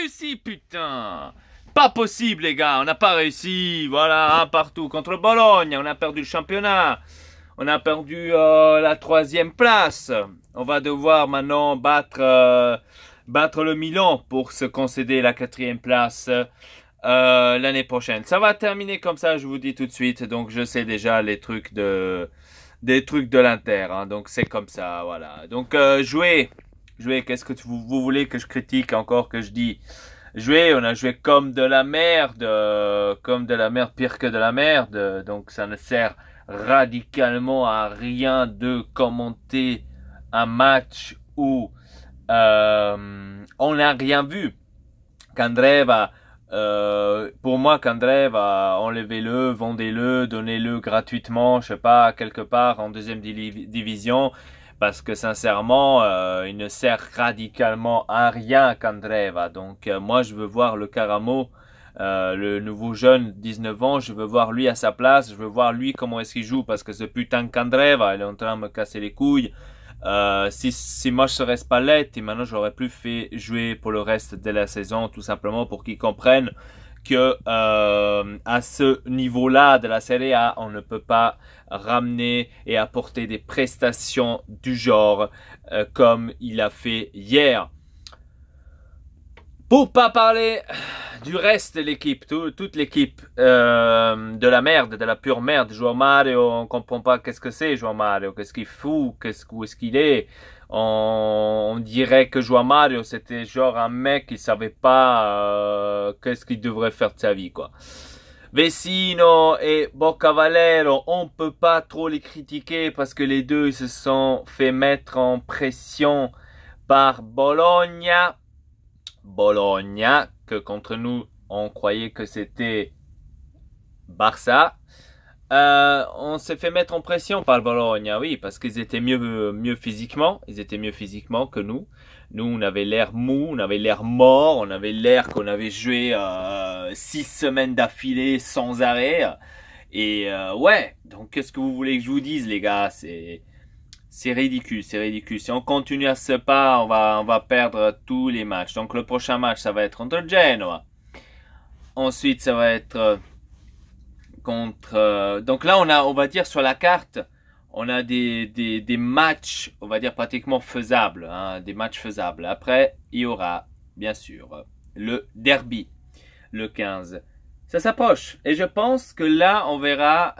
réussi, putain. Pas possible, les gars. On n'a pas réussi. Voilà, un partout contre Bologne. On a perdu le championnat. On a perdu la 3e place. On va devoir maintenant battre le Milan pour se concéder la 4e place l'année prochaine. Ça va terminer comme ça, je vous dis tout de suite. Donc, je sais déjà des trucs de l'Inter. Hein. Donc, c'est comme ça, voilà. Donc, jouer. Qu'est-ce que vous voulez que je critique encore, que je dis? On a joué comme de la merde, pire que de la merde. Donc, ça ne sert radicalement à rien de commenter un match où on n'a rien vu. Candreva, pour moi, Candreva, enlevez-le, vendez-le, donnez-le gratuitement, je sais pas, quelque part en 2e division, parce que sincèrement, il ne sert radicalement à rien, Candreva. Donc, moi, je veux voir le Caramo, le nouveau jeune, 19 ans, je veux voir lui à sa place, je veux voir lui comment est-ce qu'il joue, parce que ce putain de Candreva, il est en train de me casser les couilles. Si moi je serais Spalletti, maintenant j'aurais plus fait jouer pour le reste de la saison, tout simplement pour qu'ils comprennent que à ce niveau-là de la Serie A, on ne peut pas ramener et apporter des prestations du genre comme il a fait hier. Pour pas parler du reste de l'équipe, toute l'équipe de la merde, de la pure merde. João Mario, on comprend pas qu'est-ce que c'est João Mario, qu'est-ce qu'il fout, où est-ce qu'il est. On dirait que João Mario c'était genre un mec qui savait pas qu'est-ce qu'il devrait faire de sa vie, quoi. Vecino et Bocavalero, on peut pas trop les critiquer parce que les deux ils se sont fait mettre en pression par Bologna, que contre nous, on croyait que c'était Barça. On s'est fait mettre en pression par le Bologna, oui, parce qu'ils étaient mieux physiquement. Ils étaient mieux physiquement que nous. Nous, on avait l'air mou, on avait l'air mort, on avait l'air qu'on avait joué 6 semaines d'affilée sans arrêt. Et ouais, donc qu'est-ce que vous voulez que je vous dise, les gars? C'est ridicule, c'est ridicule. Si on continue à ce pas, on va perdre tous les matchs. Donc le prochain match, ça va être contre Genoa. Ensuite, ça va être contre... donc là, on va dire sur la carte, on a des matchs, on va dire pratiquement faisables. Hein, des matchs faisables. Après, il y aura, bien sûr, le derby, le 15. Ça s'approche. Et je pense que là, on verra...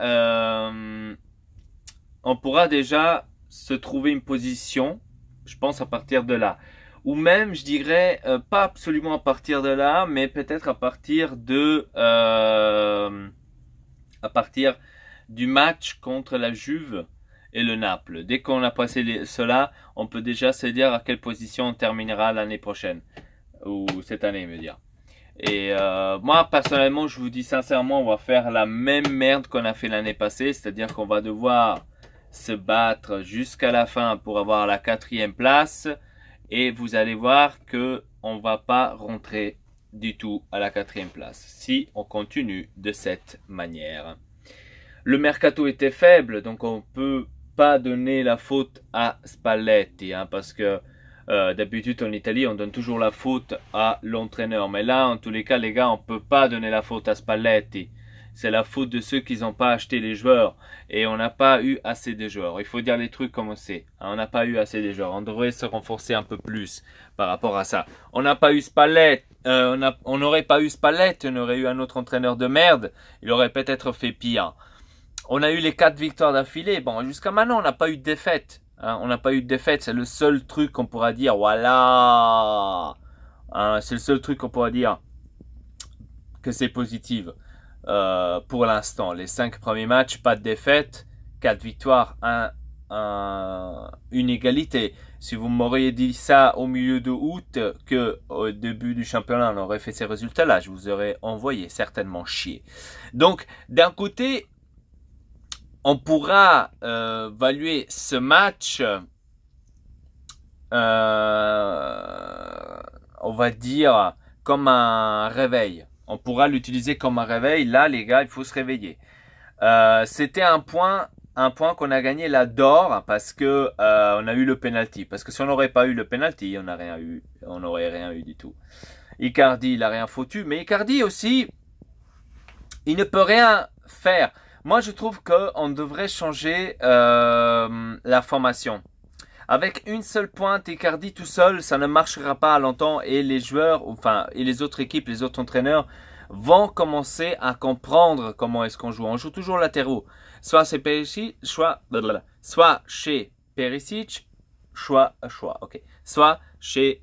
on pourra déjà se trouver une position, je pense à partir de là. Ou même, je dirais, pas absolument à partir de là, mais peut-être à partir du match contre la Juve et le Naples. Dès qu'on a passé cela, on peut déjà se dire à quelle position on terminera l'année prochaine. Ou cette année, me dire. Et moi, personnellement, je vous dis sincèrement, on va faire la même merde qu'on a fait l'année passée. C'est-à-dire qu'on va devoir se battre jusqu'à la fin pour avoir la 4e place. Et vous allez voir que on va pas rentrer du tout à la 4e place si on continue de cette manière. Le mercato était faible, donc on peut pas donner la faute à Spalletti, hein, parce que d'habitude en Italie on donne toujours la faute à l'entraîneur. Mais là, en tous les cas, les gars, on peut pas donner la faute à Spalletti. C'est la faute de ceux qui n'ont pas acheté les joueurs. Et on n'a pas eu assez de joueurs. Il faut dire les trucs comme c'est. On n'a pas eu assez de joueurs. On devrait se renforcer un peu plus par rapport à ça. On n'a pas eu Spalletti. On n'aurait pas eu Spalletti. On aurait eu un autre entraîneur de merde. Il aurait peut-être fait pire. On a eu les 4 victoires d'affilée. Bon, jusqu'à maintenant, on n'a pas eu de défaite. Hein, on n'a pas eu de défaite. C'est le seul truc qu'on pourra dire. Voilà. Hein, c'est le seul truc qu'on pourra dire que c'est positif. Pour l'instant, les 5 premiers matchs, pas de défaite, 4 victoires, une égalité. Si vous m'auriez dit ça au milieu de août, que au début du championnat on aurait fait ces résultats-là, je vous aurais envoyé certainement chier. Donc, d'un côté, on pourra évaluer ce match, on va dire, comme un réveil. On pourra l'utiliser comme un réveil. Là, les gars, il faut se réveiller. C'était un point qu'on a gagné là d'or parce que on a eu le penalty. Parce que si on n'aurait pas eu le penalty, on n'aurait rien eu du tout. Icardi, il n'a rien foutu. Mais Icardi aussi, il ne peut rien faire. Moi, je trouve qu'on devrait changer la formation. Avec une seule pointe, Icardi tout seul, ça ne marchera pas longtemps et les joueurs, enfin, et les autres équipes, les autres entraîneurs vont commencer à comprendre comment est-ce qu'on joue. On joue toujours latéraux. Soit chez Perisic, soit chez Perisic, soit chez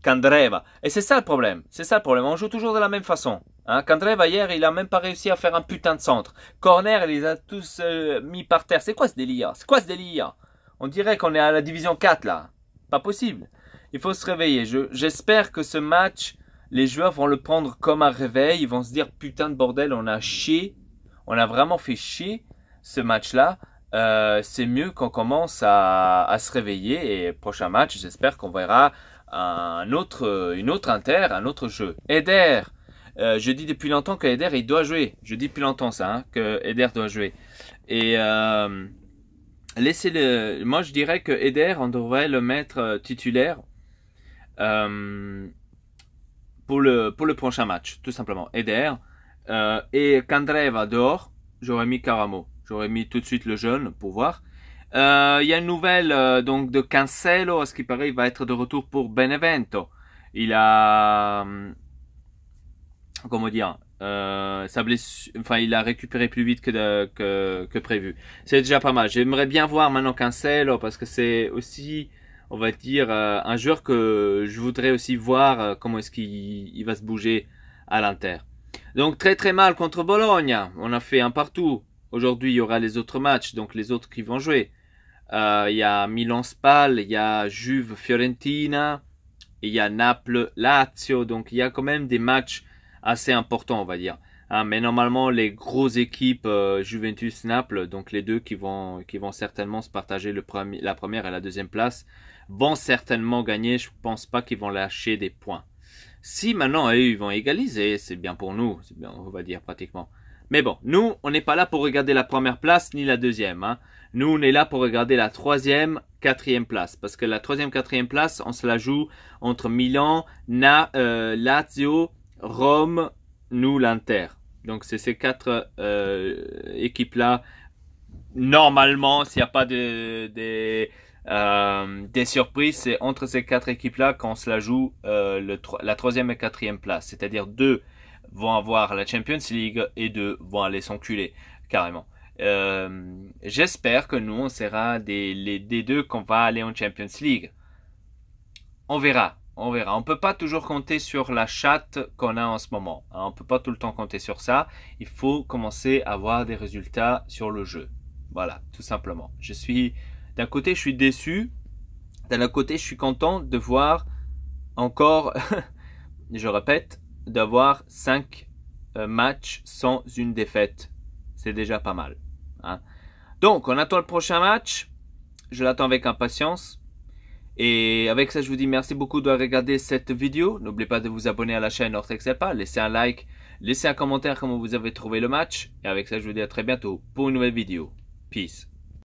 Candreva. Et c'est ça le problème. C'est ça le problème. On joue toujours de la même façon. Hein, Candreva, hier, il a même pas réussi à faire un putain de centre. Corner, il les a tous mis par terre. C'est quoi ce délire? C'est quoi ce délire? On dirait qu'on est à la division 4 là. Pas possible. Il faut se réveiller. J'espère que ce match, les joueurs vont le prendre comme un réveil. Ils vont se dire putain de bordel, on a chié. On a vraiment fait chier ce match-là. C'est mieux qu'on commence à se réveiller. Et prochain match, j'espère qu'on verra une autre Inter, un autre jeu. Eder. Je dis depuis longtemps que Eder, il doit jouer. Je dis depuis longtemps ça, hein, que Eder doit jouer. Et laissez-le. Moi, je dirais que Eder, on devrait le mettre titulaire pour le prochain match, tout simplement. Eder et Candreva dehors. J'aurais mis Caramo. J'aurais mis tout de suite le jeune pour voir. Il y a une nouvelle donc de Cancelo, à ce qui paraît, il va être de retour pour Benevento. Il a comment dire, sa blessure, enfin, il a récupéré plus vite que prévu. C'est déjà pas mal. J'aimerais bien voir maintenant Cancelo parce que c'est aussi, on va dire, un joueur que je voudrais aussi voir comment est-ce qu'il va se bouger à l'Inter. Donc très très mal contre Bologne. On a fait un partout. Aujourd'hui, il y aura les autres matchs, donc les autres qui vont jouer. Il y a Milan-Spal, il y a Juve-Fiorentina, il y a Naples-Lazio. Donc il y a quand même des matchs assez important, on va dire. Hein, mais normalement, les grosses équipes Juventus-Naples, donc les deux qui vont certainement se partager la première et la deuxième place, vont certainement gagner. Je pense pas qu'ils vont lâcher des points. Si maintenant, eux, ils vont égaliser, c'est bien pour nous, c'est bien, on va dire pratiquement. Mais bon, nous, on n'est pas là pour regarder la première place ni la deuxième. Hein. Nous, on est là pour regarder la troisième, quatrième place. Parce que la troisième, quatrième place, on se la joue entre Milan, Lazio, Rome, nous, l'Inter. Donc, c'est ces quatre équipes-là. Normalement, s'il n'y a pas des surprises, c'est entre ces quatre équipes-là qu'on se la joue la troisième et quatrième place. C'est-à-dire 2 vont avoir la Champions League et 2 vont aller s'enculer, carrément. J'espère que nous, on sera des deux qu'on va aller en Champions League. On verra. On verra. On peut pas toujours compter sur la chatte qu'on a en ce moment. Hein, on peut pas tout le temps compter sur ça. Il faut commencer à avoir des résultats sur le jeu. Voilà, tout simplement. D'un côté, je suis déçu. D'un autre côté, je suis content de voir encore, je répète, d'avoir 5 matchs sans une défaite. C'est déjà pas mal. Hein. Donc, on attend le prochain match. Je l'attends avec impatience. Et avec ça, je vous dis merci beaucoup de regarder cette vidéo. N'oubliez pas de vous abonner à la chaîne Ortexelpa. Laissez un like, laissez un commentaire comment vous avez trouvé le match. Et avec ça, je vous dis à très bientôt pour une nouvelle vidéo. Peace.